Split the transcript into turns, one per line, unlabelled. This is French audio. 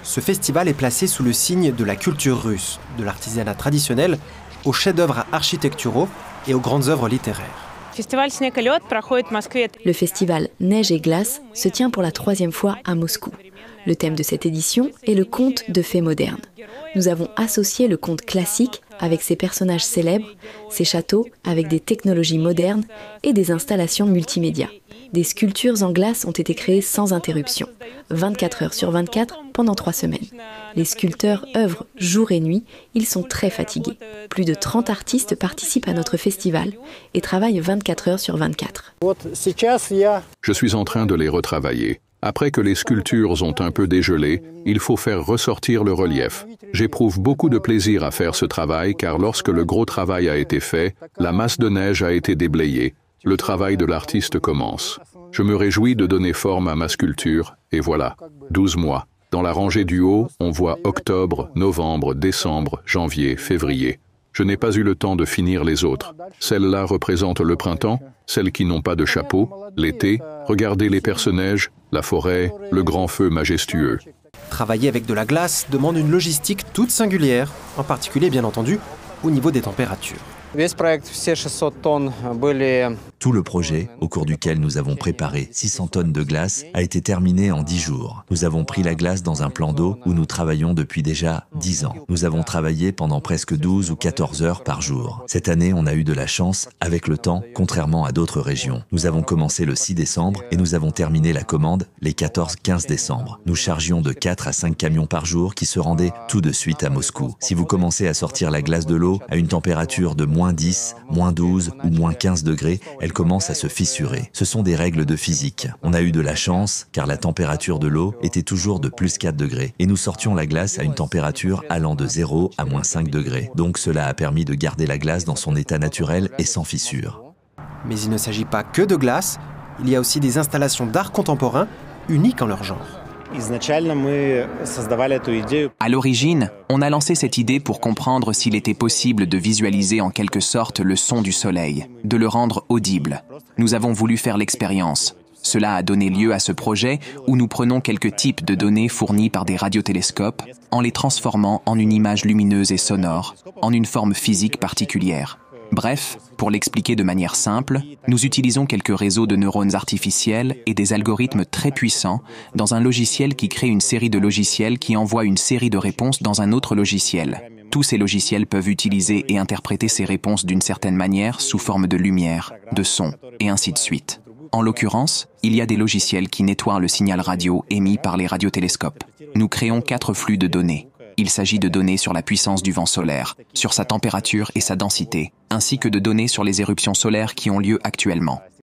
Ce festival est placé sous le signe de la culture russe, de l'artisanat traditionnel, aux chefs-d'œuvre architecturaux et aux grandes œuvres littéraires.
Le festival Neige et glace se tient pour la 3e fois à Moscou. Le thème de cette édition est le conte de fées modernes. Nous avons associé le conte classique avec ses personnages célèbres, ses châteaux avec des technologies modernes et des installations multimédia. Des sculptures en glace ont été créées sans interruption, 24 heures sur 24 pendant 3 semaines. Les sculpteurs œuvrent jour et nuit, ils sont très fatigués. Plus de 30 artistes participent à notre festival et travaillent 24 heures sur 24.
Je suis en train de les retravailler. Après que les sculptures ont un peu dégelé, il faut faire ressortir le relief. J'éprouve beaucoup de plaisir à faire ce travail car lorsque le gros travail a été fait, la masse de neige a été déblayée. Le travail de l'artiste commence. Je me réjouis de donner forme à ma sculpture, et voilà, 12 mois. Dans la rangée du haut, on voit octobre, novembre, décembre, janvier, février. Je n'ai pas eu le temps de finir les autres. Celles-là représentent le printemps, celles qui n'ont pas de chapeau, l'été, regardez les personnages, la forêt, le grand feu majestueux.
Travailler avec de la glace demande une logistique toute singulière, en particulier bien entendu au niveau des températures.
Tout le projet, au cours duquel nous avons préparé 600 tonnes de glace, a été terminé en 10 jours. Nous avons pris la glace dans un plan d'eau où nous travaillons depuis déjà 10 ans. Nous avons travaillé pendant presque 12 ou 14 heures par jour. Cette année, on a eu de la chance avec le temps, contrairement à d'autres régions. Nous avons commencé le 6 décembre et nous avons terminé la commande les 14-15 décembre. Nous chargions de 4 à 5 camions par jour qui se rendaient tout de suite à Moscou. Si vous commencez à sortir la glace de l'eau à une température de -10, -12 ou -15 degrés, elle commence à se fissurer. Ce sont des règles de physique. On a eu de la chance car la température de l'eau était toujours de +4 degrés et nous sortions la glace à une température allant de 0 à -5 degrés. Donc cela a permis de garder la glace dans son état naturel et sans fissure.
Mais il ne s'agit pas que de glace, il y a aussi des installations d'art contemporain uniques en leur genre.
À l'origine, on a lancé cette idée pour comprendre s'il était possible de visualiser en quelque sorte le son du soleil, de le rendre audible. Nous avons voulu faire l'expérience. Cela a donné lieu à ce projet où nous prenons quelques types de données fournies par des radiotélescopes en les transformant en une image lumineuse et sonore, en une forme physique particulière. Bref, pour l'expliquer de manière simple, nous utilisons quelques réseaux de neurones artificiels et des algorithmes très puissants dans un logiciel qui crée une série de logiciels qui envoient une série de réponses dans un autre logiciel. Tous ces logiciels peuvent utiliser et interpréter ces réponses d'une certaine manière sous forme de lumière, de son, et ainsi de suite. En l'occurrence, il y a des logiciels qui nettoient le signal radio émis par les radiotélescopes. Nous créons 4 flux de données. Il s'agit de données sur la puissance du vent solaire, sur sa température et sa densité, ainsi que de données sur les éruptions solaires qui ont lieu actuellement.